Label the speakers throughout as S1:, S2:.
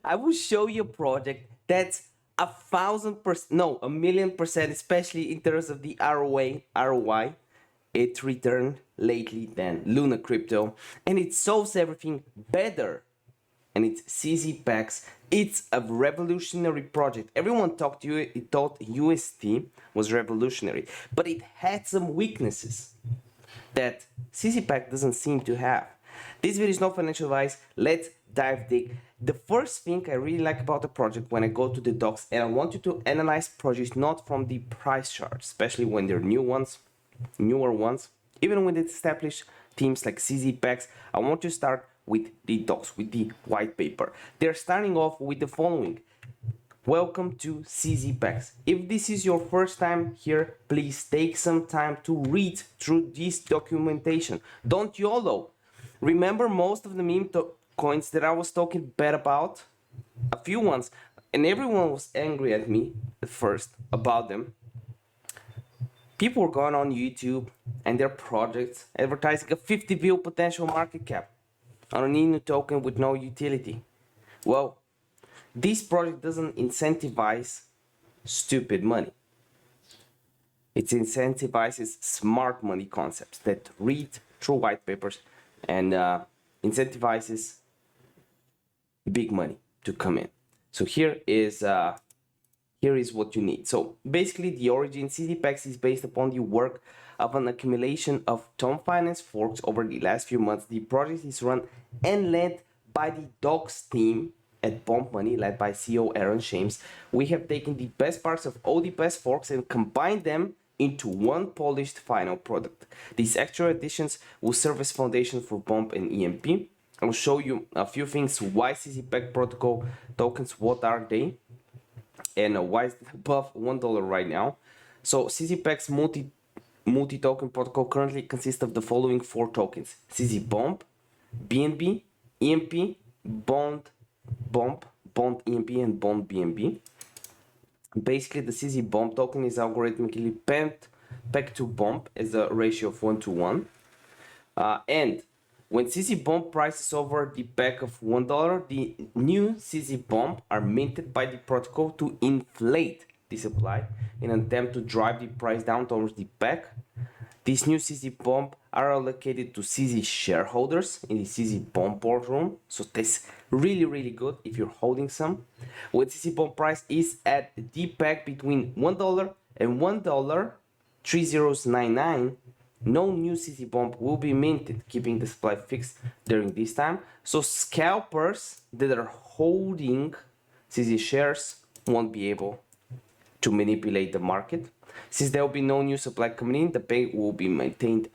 S1: I will show you a project that's 1,000%, no, 1,000,000%, especially in terms of the ROI, it returned lately than Luna Crypto, and it solves everything better. And it's CZPEGS. It's a revolutionary project. Everyone talked to you, it thought UST was revolutionary, but it had some weaknesses that CZPEG doesn't seem to have. This video is not financial advice. Let's dive deep. The first thing I really like about the project when I go to the docs, and I want you to analyze projects not from the price chart, especially when they're newer ones, even with established teams like CZPEGS. I want to start with the docs, with the white paper. They're starting off with the following. Welcome to CZPEGS. If this is your first time here, please take some time to read through this documentation. Don't YOLO. Remember most of the meme coins that I was talking bad about? A few ones, and everyone was angry at me at first about them. People were going on YouTube and their projects advertising a 50 bill potential market cap on an Inu token with no utility. Well, this project doesn't incentivize stupid money. It incentivizes smart money concepts that read through white papers and incentivizes big money to come in. So here is what you need. So basically, the origin CZPEGS is based upon the work of an accumulation of Tom Finance forks over the last few months. The project is run and led by the Docs team at Bomb Money, led by CEO Aaron Shames. We have taken the best parts of all the best forks and combined them into one polished final product. These extra additions will serve as foundation for Bomb and EMP. I will show you a few things. Why CZPEG protocol tokens? What are they? And why is it above $1 right now? So CZPEG's multi-token protocol currently consists of the following 4 tokens: CZ Bomb, BNB, EMP, Bond EMP, and Bond BNB. Basically, the CZ Bomb token is algorithmically pegged to Bomb as a ratio of 1 to 1. And when CZ Bomb price is over the peg of $1, the new CZ Bomb are minted by the protocol to inflate the supply in an attempt to drive the price down towards the peg. These new CZ Bomb are allocated to CZ shareholders in the CZ Bomb boardroom. So that's really good if you're holding some. When CZ Bomb price is at the peg between $1 and $1.3099, no new CZ Bomb will be minted, keeping the supply fixed during this time. So scalpers that are holding CZ shares won't be able to manipulate the market. Since there will be no new supply coming in, the peg will be maintained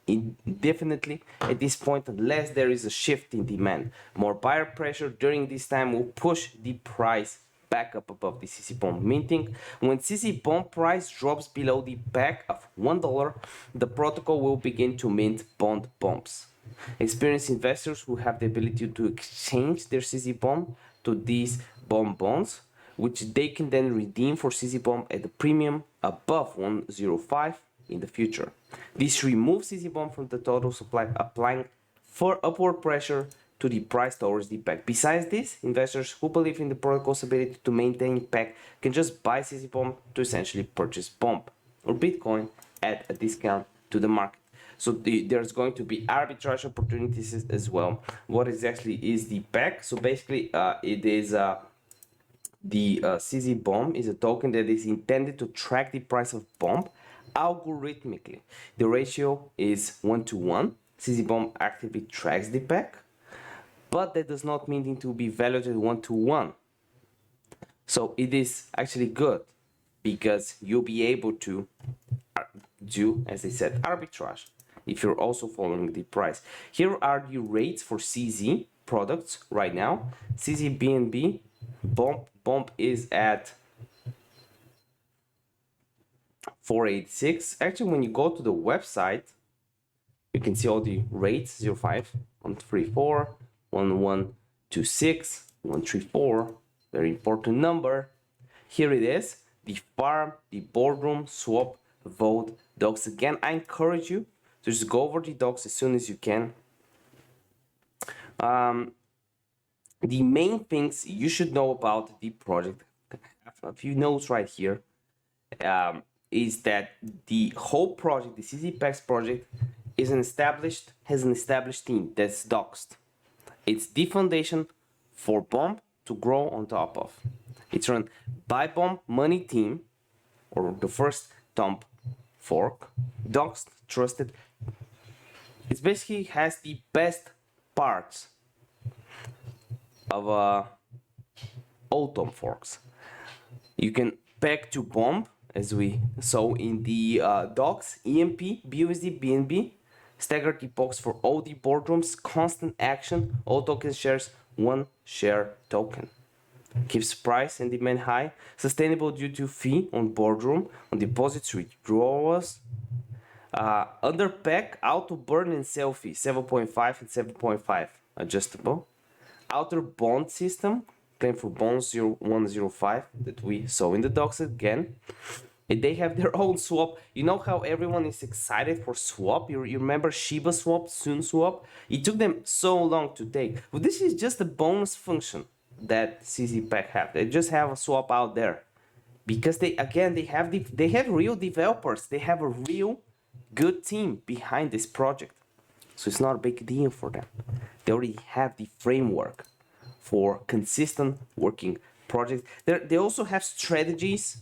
S1: indefinitely at this point unless there is a shift in demand. More buyer pressure during this time will push the price back up above the CZ Bomb minting. When CZ Bomb price drops below the peg of $1, the protocol will begin to mint Bond Bombs. Experienced investors who have the ability to exchange their CZ Bomb to these Bomb bonds, which they can then redeem for CZ Bomb at a premium above 105 in the future. This removes CZ Bomb from the total supply, applying for upward pressure to the price towards the peg. Besides this, investors who believe in the protocol's ability to maintain peg can just buy CZ Bomb to essentially purchase Bomb or Bitcoin at a discount to the market. So there's going to be arbitrage opportunities as well. What exactly is the peg? So basically, it is the CZ Bomb is a token that is intended to track the price of Bomb algorithmically. The ratio is 1 to 1. CZ Bomb actively tracks the peg, but that does not mean it to be valued at 1 to 1. So it is actually good because you'll be able to do, as I said, arbitrage if you're also following the price. Here are the rates for CZ products right now. CZ BNB Bomb is at 486. Actually, when you go to the website, you can see all the rates: 05, 134, 1126, 134. Very important number. Here it is: the farm, the boardroom, swap, vote, docs. Again, I encourage you to just go over the docs as soon as you can. the main things you should know about the project, a few notes right here, is that the whole project, the CZPEGS project, has an established team that's doxed. It's the foundation for Bomb to grow on top of. It's run by Bomb Money Team, or the first Dump fork, doxed, trusted. It basically has the best parts of all Dump forks. You can peg to Bomb, as we saw in the docs, EMP, BUSD, BNB, staggered epochs for all the boardrooms, constant action, all token shares, one share token. Keeps price and demand high, sustainable due to fee on boardroom, on deposits, withdrawals. Under peg, auto burn and selfie, 7.5 and 7.5, adjustable. Outer bond system, claim for bonds 0105 that we saw in the docs again. And they have their own swap. You know how everyone is excited for swap? You remember Shiba swap, Sun swap? It took them so long to take. Well, this is just a bonus function that CZPEG have. They just have a swap out there. Because they have real developers. They have a real good team behind this project. So it's not a big deal for them. They already have the framework for consistent working projects. They also have strategies,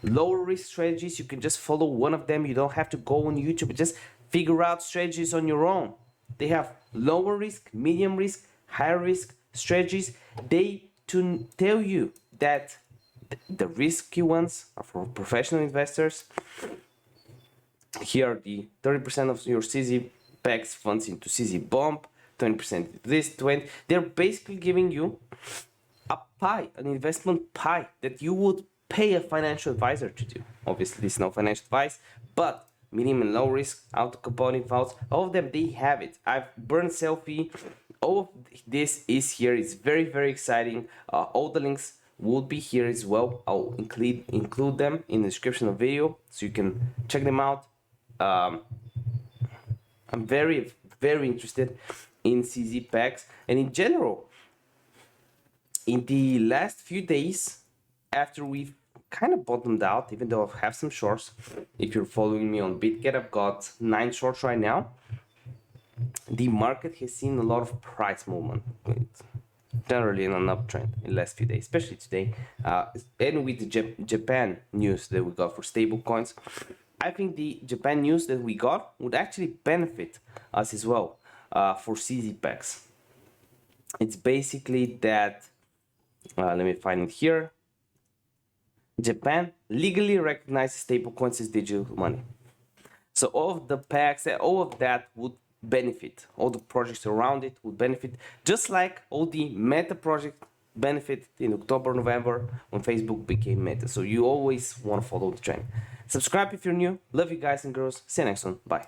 S1: lower risk strategies. You can just follow one of them. You don't have to go on YouTube. Just figure out strategies on your own. They have lower risk, medium risk, higher risk strategies. They to tell you that the risky ones are for professional investors. Here, the 30% of your CZPEGS funds into CZ Bomb, 20% into this, 20. They're basically giving you a pie, an investment pie that you would pay a financial advisor to do. Obviously, this is no financial advice, but medium and low risk, auto compounding vaults, all of them, they have it. I've burned selfie. All of this is here. It's very, very exciting. All the links will be here as well. I'll include them in the description of the video so you can check them out. I'm very, very interested in CZPEGS and in general. In the last few days, after we've kind of bottomed out, even though I have some shorts, if you're following me on BitGet, I've got 9 shorts right now. The market has seen a lot of price movement. It's generally in an uptrend in the last few days, especially today. And with the Japan news that we got for stable coins, I think the Japan news that we got would actually benefit us as well for CZPEGS. It's basically that, let me find it here. Japan legally recognizes stablecoins as digital money. So all of the packs, all of that would benefit. All the projects around it would benefit, just like all the Meta project benefit in October, November when Facebook became Meta. So you always want to follow the trend. Subscribe if you're new. Love you guys and girls. See you next one. Bye.